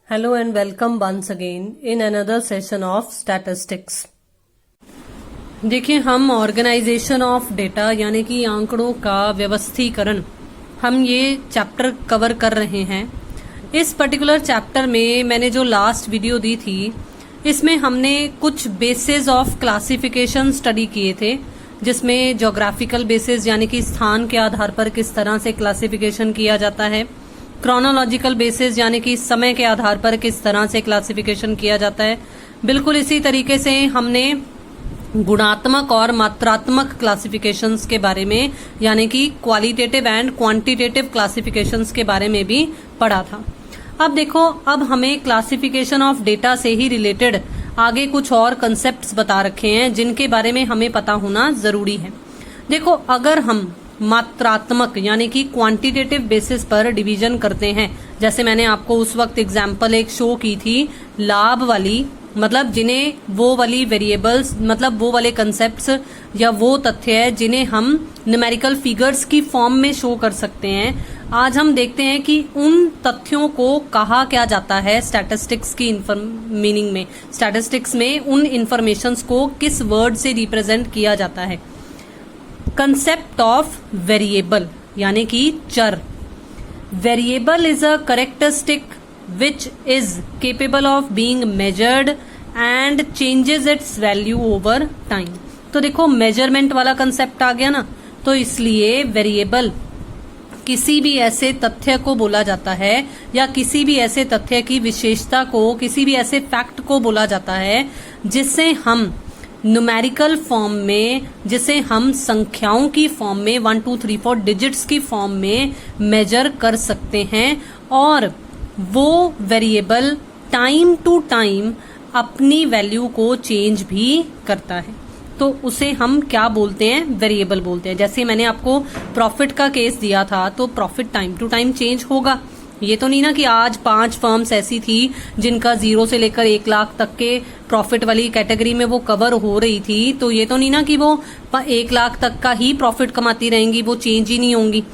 Hello and welcome once again in another session of statistics. देखिए, हम organisation of data यानी कि आंकड़ों का व्यवस्थीकरण हम ये चैप्टर कवर कर रहे हैं। इस पर्टिकुलर चैप्टर में मैंने जो लास्ट वीडियो दी थी, इसमें हमने कुछ बेसिस ऑफ क्लासिफिकेशन स्टडी किए थे, जिसमें ज्योग्राफिकल बेसिस यानी कि स्थान के आधार पर किस तरह से क्लासिफिकेशन किया जाता है, क्रोनोलॉजिकल बेसिस यानी कि समय के आधार पर किस तरह से क्लासिफिकेशन किया जाता है। बिल्कुल इसी तरीके से हमने गुणात्मक और मात्रात्मक क्लासिफिकेशंस के बारे में यानी कि क्वालिटेटिव एंड क्वांटिटेटिव क्लासिफिकेशंस के बारे में भी पढ़ा था। अब देखो, अब हमें क्लासिफिकेशन ऑफ डेटा से ही रिलेटेड आगे कुछ और कंसेप्ट्स बता रखे हैं, जिनके बारे में हमें पता होना जरूरी है। देखो, अगर हम मात्रात्मक यानी कि क्वांटिटेटिव बेसिस पर डिवीजन करते हैं, जैसे मैंने आपको उस वक्त एग्जाम्पल एक शो की थी लाभ वाली, मतलब जिन्हें वो वाली वेरिएबल्स, मतलब वो वाले कंसेप्ट्स या वो तथ्य है जिन्हें हम न्यूमेरिकल फिगर्स की फॉर्म में शो कर सकते हैं। आज हम देखते हैं कि उन तथ्यों को कहा क्या जाता है स्टैटिस्टिक्स की मीनिंग में। स्टैटिस्टिक्स में उन इंफॉर्मेशंस को किस वर्ड से रिप्रेजेंट किया जाता है। कंसेप्ट ऑफ वेरिएबल यानी कि चर। Variable is a characteristic which is capable of being measured and changes its value over time। तो देखो, मेजरमेंट वाला कंसेप्ट आ गया ना, तो इसलिए वेरिएबल किसी भी ऐसे तथ्य को बोला जाता है या किसी भी ऐसे तथ्य की विशेषता को, किसी भी ऐसे फैक्ट को बोला जाता है जिसे हम न्यूमेरिकल फॉर्म में, जिसे हम संख्याओं की फॉर्म में 1 2 3 4 डिजिट्स की फॉर्म में मेजर कर सकते हैं, और वो वेरिएबल टाइम टू टाइम अपनी वैल्यू को चेंज भी करता है। तो उसे हम क्या बोलते हैं? वेरिएबल बोलते हैं। जैसे मैंने आपको प्रॉफिट का केस दिया था, तो profit time to time change होगा। ये तो नहीं ना कि आज 5 फर्म्स ऐसी थी जिनका 0 से लेकर 1 लाख तक के प्रॉफिट वाली कैटेगरी में वो कवर हो रही थी, तो ये तो नहीं ना कि वो 1 लाख तक का ही प्रॉफिट कमाती रहेंगी, वो चेंज ही नहीं होंगी।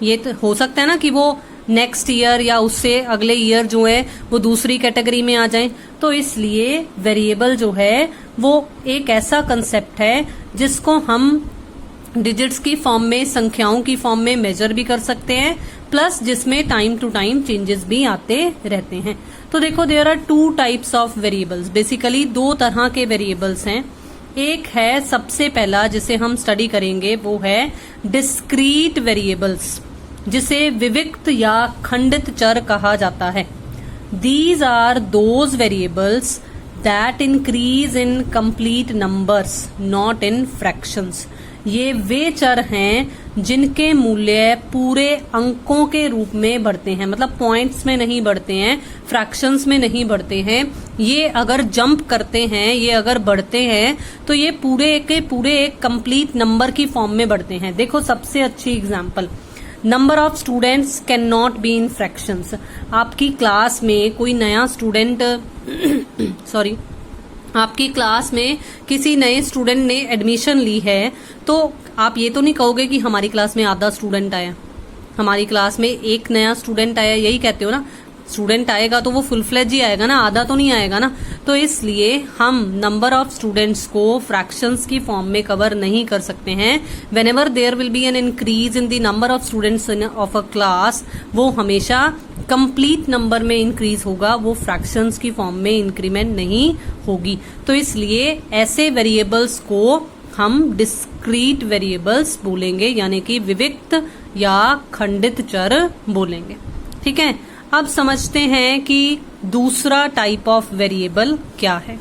ये तो हो सकता है ना कि वो नेक्स्ट ईयर या उससे अगले ईयर जो है वो दूसरी कैटेगरी में आ जाए। तो इसलिए वेरिएबल जो है वो एक ऐसा कंसेप्ट है जिसको हम डिजिट्स की फॉर्म में, संख्याओं की फॉर्म में मेजर भी कर सकते हैं, प्लस जिसमें टाइम टू टाइम चेंजेस भी आते रहते हैं। तो देखो, there are 2 types of variables. Basically 2 तरह के वेरिएबल्स हैं। एक है, सबसे पहला जिसे हम स्टडी करेंगे, वो है डिस्क्रीट वेरिएबल्स, जिसे विविक्त या खंडित चर कहा जाता है। These are those variables that increase in complete numbers, not in fractions। ये वे चर हैं जिनके मूल्य पूरे अंकों के रूप में बढ़ते हैं, मतलब पॉइंट्स में नहीं बढ़ते हैं, फ्रैक्शंस में नहीं बढ़ते हैं। ये अगर जंप करते हैं, ये अगर बढ़ते हैं, तो ये पूरे के पूरे एक कंप्लीट नंबर की फॉर्म में बढ़ते हैं। देखो, सबसे अच्छी example, number of students can not be in fractions. आपकी क्लास में कोई नया स्टूडेंट सॉरी आपकी क्लास में किसी नए स्टूडेंट ने एडमिशन ली है, तो आप ये तो नहीं कहोगे कि हमारी क्लास में आधा स्टूडेंट आया, हमारी क्लास में एक नया स्टूडेंट आया, यही कहते हो ना। स्टूडेंट आएगा तो वो फुल फ्लेज ही आएगा ना, आधा तो नहीं आएगा ना। तो इसलिए हम नंबर ऑफ स्टूडेंट्स को फ्रैक्शंस की फॉर्म में कवर नहीं कर सकते हैं। Whenever there will be an increase in the number of students of a class, वो हमेशा कंप्लीट नंबर में इंक्रीज होगा, वो फ्रैक्शंस की फॉर्म में इंक्रीमेंट नहीं होगी। तो इसलिए ऐसे वेरिएबल्स को हम डिस्क्रीट वेरिएबल्स बोलेंगे, यानी कि विविक्त या खंडित चर बोलेंगे। ठीक है, अब समझते हैं कि दूसरा टाइप ऑफ वेरिएबल क्या है।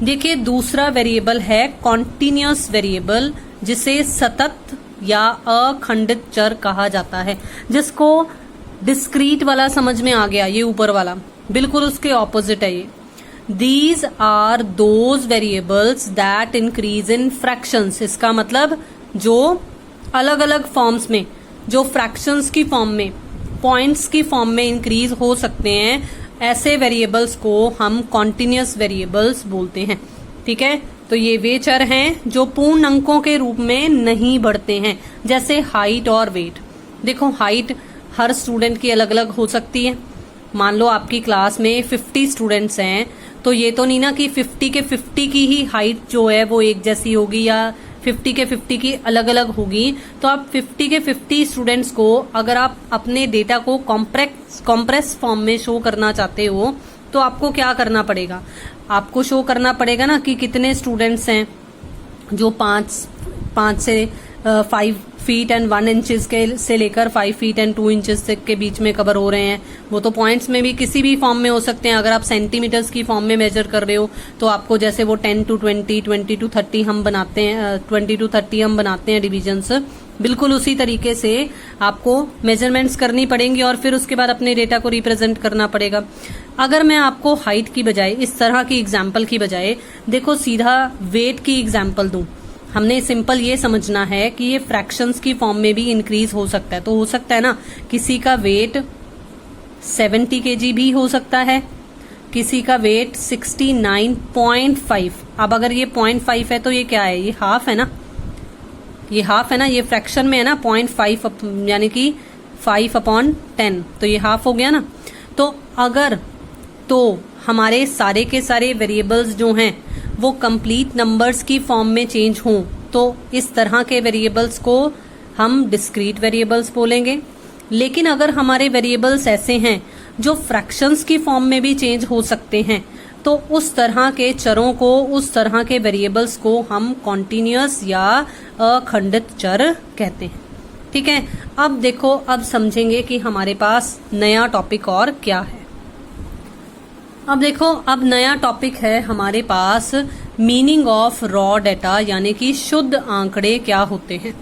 देखिए, दूसरा वेरिएबल है कॉन्टिन्यूअस वेरिएबल, जिसे सतत या अखंडित चर कहा जाता है। जिसको डिस्क्रीट वाला समझ में आ गया, ये ऊपर वाला बिल्कुल उसके ऑपोजिट है ये। These are those variables that increase in fractions। इसका मतलब जो अलग अलग फॉर्म्स में, जो फ्रैक्शंस की फॉर्म में, पॉइंट्स की फॉर्म में इंक्रीज हो सकते हैं, ऐसे वेरिएबल्स को हम कॉन्टिन्यूअस वेरिएबल्स बोलते हैं। ठीक है, तो ये वे चर हैं जो पूर्ण अंकों के रूप में नहीं बढ़ते हैं, जैसे हाइट और वेट। देखो, हाइट हर स्टूडेंट की अलग अलग हो सकती है, मान लो आपकी क्लास में 50 स्टूडेंट्स हैं, तो ये तो नहीं ना कि 50 के 50 की ही हाइट जो है वो एक जैसी होगी या 50 के 50 की अलग अलग होगी। तो आप 50 के 50 स्टूडेंट्स को अगर आप अपने डेटा को कॉम्प्रेस फॉर्म में शो करना चाहते हो तो आपको क्या करना पड़ेगा, आपको शो करना पड़ेगा ना कि कितने स्टूडेंट्स हैं जो 5 से 5 फीट एंड 1 इंचेस के से लेकर 5 फीट एंड 2 इंचेस तक के बीच में कवर हो रहे हैं। वो तो पॉइंट्स में भी किसी भी फॉर्म में हो सकते हैं। अगर आप सेंटीमीटर्स की फॉर्म में मेजर कर रहे हो तो आपको जैसे वो 10 to 20, 20 to 30 हम बनाते हैं, 20 to 30 हम बनाते हैं डिविजन्स, बिल्कुल उसी तरीके से आपको मेजरमेंट्स करनी पड़ेंगी और फिर उसके बाद अपने डेटा को रिप्रेजेंट करना पड़ेगा। अगर मैं आपको हाइट की बजाय, इस तरह की एग्जाम्पल की बजाय देखो सीधा वेट की एग्जाम्पल दूं, हमने सिंपल ये समझना है कि ये फ्रैक्शंस की फॉर्म में भी इंक्रीज हो सकता है। तो हो सकता है ना किसी का वेट 70 kg भी हो सकता है, किसी का वेट 69.5। अब अगर ये 0.5 है तो ये क्या है, ये हाफ है ना, ये हाफ है ना, ये फ्रैक्शन में है ना 0.5 यानी कि 5/10, तो ये हाफ हो गया ना। तो अगर तो हमारे सारे के सारे वेरिएबल्स जो हैं वो कंप्लीट नंबर्स की फॉर्म में चेंज हों तो इस तरह के वेरिएबल्स को हम डिस्क्रीट वेरिएबल्स बोलेंगे। लेकिन अगर हमारे वेरिएबल्स ऐसे हैं जो फ्रैक्शंस की फॉर्म में भी चेंज हो सकते हैं तो उस तरह के चरों को, उस तरह के वेरिएबल्स को हम कॉन्टिन्यूअस या अखंडित चर कहते हैं। ठीक है, अब देखो, अब समझेंगे कि हमारे पास नया टॉपिक और क्या है। अब देखो, अब नया टॉपिक है हमारे पास मीनिंग ऑफ रॉ डेटा, यानी कि शुद्ध आंकड़े क्या होते हैं।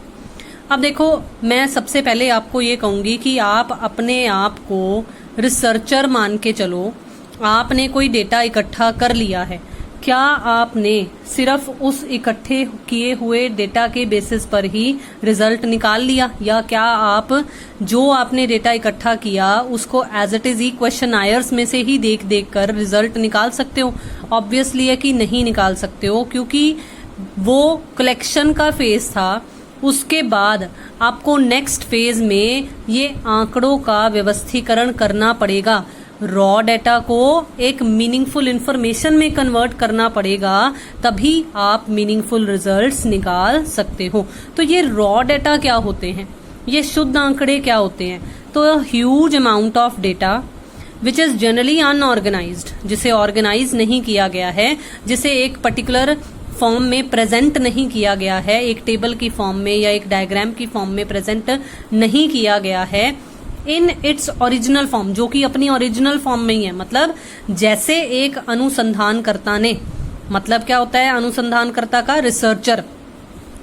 अब देखो, मैं सबसे पहले आपको ये कहूंगी कि आप अपने आप को रिसर्चर मान के चलो। आपने कोई डेटा इकट्ठा कर लिया है, क्या आपने सिर्फ उस इकट्ठे किए हुए डेटा के बेसिस पर ही रिजल्ट निकाल लिया, या क्या आप जो आपने डेटा इकट्ठा किया उसको एज इट इज ही क्वेश्चनायर्स में से ही देख देख कर रिजल्ट निकाल सकते हो? ऑब्वियसली है कि नहीं निकाल सकते हो, क्योंकि वो कलेक्शन का फेज था। उसके बाद आपको नेक्स्ट फेज में ये आंकड़ों का व्यवस्थीकरण करना पड़ेगा, रॉ डेटा को एक मीनिंगफुल इंफॉर्मेशन में कन्वर्ट करना पड़ेगा, तभी आप मीनिंगफुल रिजल्ट्स निकाल सकते हो। तो ये रॉ डेटा क्या होते हैं, ये शुद्ध आंकड़े क्या होते हैं? तो huge amount of data which is generally unorganised, जिसे ऑर्गेनाइज नहीं किया गया है, जिसे एक पर्टिकुलर फॉर्म में प्रेजेंट नहीं किया गया है, एक टेबल की फॉर्म में या एक डायग्राम की फॉर्म में प्रेजेंट नहीं किया गया है इन इट्स ओरिजिनल फॉर्म, जो कि अपनी ओरिजिनल फॉर्म में ही है। मतलब जैसे एक अनुसंधानकर्ता ने, मतलब क्या होता है अनुसंधानकर्ता का, रिसर्चर,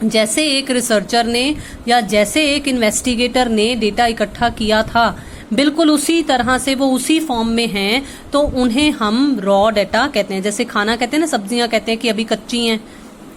जैसे एक रिसर्चर ने या जैसे एक इन्वेस्टिगेटर ने डेटा इकट्ठा किया था, बिल्कुल उसी तरह से वो उसी फॉर्म में हैं, तो उन्हें हम रॉ डेटा कहते हैं। जैसे खाना कहते हैं ना, सब्जियां कहते हैं कि अभी कच्ची हैं,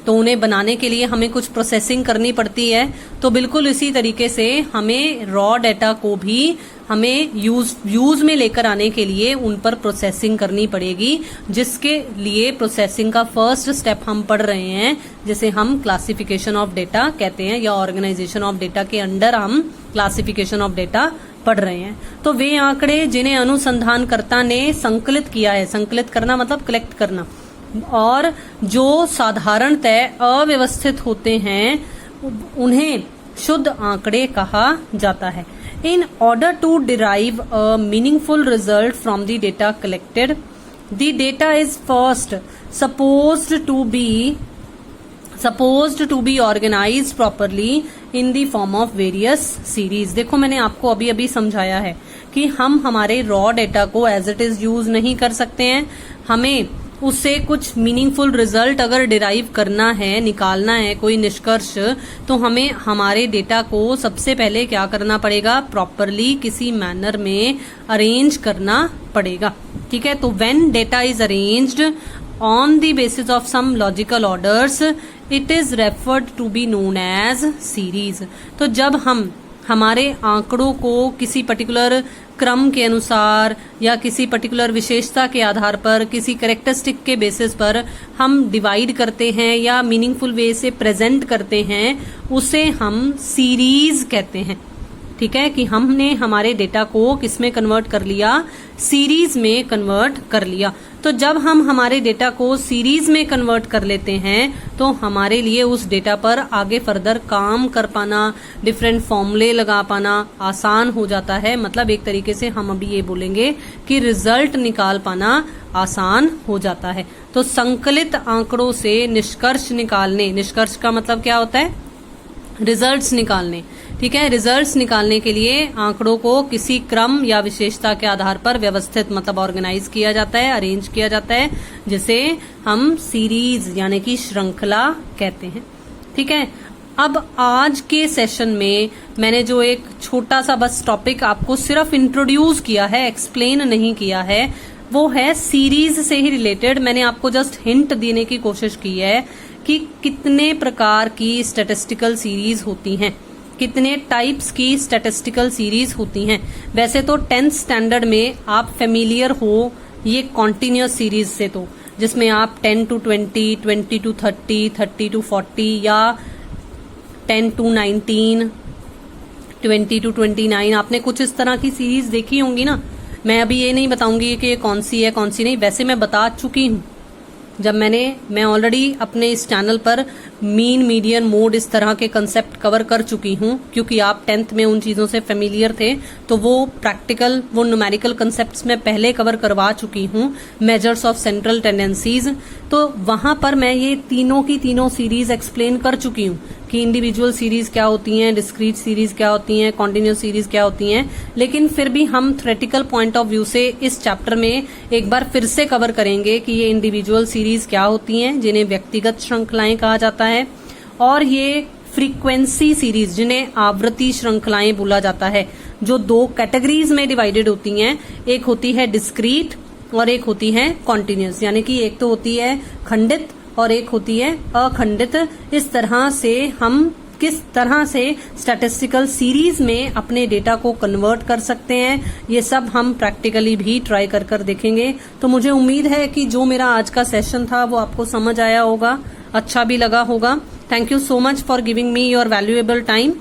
तो उन्हें बनाने के लिए हमें कुछ प्रोसेसिंग करनी पड़ती है। तो बिल्कुल इसी तरीके से हमें रॉ डेटा को भी हमें यूज में लेकर आने के लिए उन पर प्रोसेसिंग करनी पड़ेगी, जिसके लिए प्रोसेसिंग का फर्स्ट स्टेप हम पढ़ रहे हैं, जिसे हम क्लासिफिकेशन ऑफ डेटा कहते हैं, या ऑर्गेनाइजेशन ऑफ डेटा के अंडर हम क्लासिफिकेशन ऑफ डेटा पढ़ रहे हैं। तो वे आंकड़े जिन्हें अनुसंधानकर्ता ने संकलित किया है, संकलित करना मतलब कलेक्ट करना, और जो साधारणतः अव्यवस्थित होते हैं, उन्हें शुद्ध आंकड़े कहा जाता है। In order to derive a meaningful result from the data collected, the data is first supposed to be organized properly in the form of various series। देखो, मैंने आपको अभी अभी समझाया है कि हम हमारे रॉ डेटा को एज इट इज यूज नहीं कर सकते हैं। हमें उससे कुछ मीनिंगफुल रिजल्ट अगर डिराइव करना है, निकालना है कोई निष्कर्ष, तो हमें हमारे डेटा को सबसे पहले क्या करना पड़ेगा, प्रॉपरली किसी मैनर में अरेंज करना पड़ेगा। ठीक है, तो when data is arranged on the basis of some logical orders, it is referred to be known as series। तो जब हम हमारे आंकड़ों को किसी पर्टिकुलर क्रम के अनुसार या किसी पर्टिकुलर विशेषता के आधार पर, किसी कैरेक्टरिस्टिक के बेसिस पर हम डिवाइड करते हैं या मीनिंगफुल वे से प्रेजेंट करते हैं, उसे हम सीरीज कहते हैं। ठीक है, कि हमने हमारे डेटा को किसमें कन्वर्ट कर लिया, सीरीज में कन्वर्ट कर लिया। तो जब हम हमारे डेटा को सीरीज में कन्वर्ट कर लेते हैं तो हमारे लिए उस डेटा पर आगे फर्दर काम कर पाना, डिफरेंट फॉर्मूले लगा पाना आसान हो जाता है। मतलब एक तरीके से हम अभी ये बोलेंगे कि रिजल्ट निकाल पाना आसान हो जाता है। तो संकलित आंकड़ों से निष्कर्ष निकालने, निष्कर्ष का मतलब क्या होता है, रिजल्ट्स निकालने, ठीक है। रिजल्ट्स निकालने के लिए आंकड़ों को किसी क्रम या विशेषता के आधार पर व्यवस्थित मतलब ऑर्गेनाइज किया जाता है, अरेंज किया जाता है, जिसे हम सीरीज यानी कि श्रृंखला कहते हैं, ठीक है। अब आज के सेशन में मैंने जो एक छोटा सा बस टॉपिक आपको सिर्फ इंट्रोड्यूस किया है, एक्सप्लेन नहीं किया है, वो है सीरीज से ही रिलेटेड। मैंने आपको जस्ट हिंट देने की कोशिश की है कि कितने प्रकार की स्टैटिस्टिकल सीरीज होती हैं, कितने टाइप्स की स्टैटिस्टिकल सीरीज होती हैं। वैसे तो 10th स्टैंडर्ड में आप फेमिलियर हो ये कॉन्टिन्यूअस सीरीज से, तो जिसमें आप 10 to 20, 20 to 30, 30 to 40 या 10 to 19, 20 to 29 आपने कुछ इस तरह की सीरीज देखी होंगी ना। मैं अभी ये नहीं बताऊंगी कि ये कौन सी है कौन सी नहीं, वैसे मैं बता चुकी हूँ जब मैं ऑलरेडी अपने इस चैनल पर मीन, मीडियन, मोड इस तरह के कंसेप्ट कवर कर चुकी हूँ, क्योंकि आप 10th में उन चीजों से फेमिलियर थे। तो वो प्रैक्टिकल, वो न्यूमेरिकल कंसेप्ट्स में पहले कवर करवा चुकी हूँ, मेजर्स ऑफ सेंट्रल टेंडेंसीज। तो वहां पर मैं ये तीनों की तीनों सीरीज एक्सप्लेन कर चुकी हूँ कि इंडिविजुअल सीरीज क्या होती हैं, डिस्क्रीट सीरीज क्या होती हैं, कॉन्टिन्यूअस सीरीज क्या होती हैं। लेकिन फिर भी हम थ्योरेटिकल पॉइंट ऑफ व्यू से इस चैप्टर में एक बार फिर से कवर करेंगे कि ये इंडिविजुअल सीरीज क्या होती हैं, जिन्हें व्यक्तिगत श्रृंखलाएं कहा जाता है, और ये फ्रीक्वेंसी सीरीज जिन्हें आवृत्ति श्रृंखलाएं बोला जाता है, जो दो कैटेगरीज में डिवाइडेड होती हैं। एक होती है डिस्क्रीट और एक होती है कॉन्टिन्यूअस, यानी कि एक तो होती है खंडित और एक होती है अखंडित। इस तरह से हम किस तरह से स्टैटिस्टिकल सीरीज में अपने डेटा को कन्वर्ट कर सकते हैं, ये सब हम प्रैक्टिकली भी ट्राई कर कर देखेंगे। तो मुझे उम्मीद है कि जो मेरा आज का सेशन था वो आपको समझ आया होगा, अच्छा भी लगा होगा। Thank you so much for giving me your valuable time.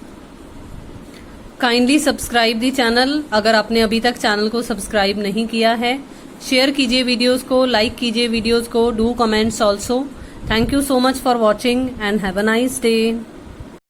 Kindly subscribe the channel, अगर आपने अभी तक चैनल को सब्सक्राइब नहीं किया है। शेयर कीजिए वीडियोस को, लाइक कीजिए वीडियोस को, do comments also. Thank you so much for watching and have a nice day.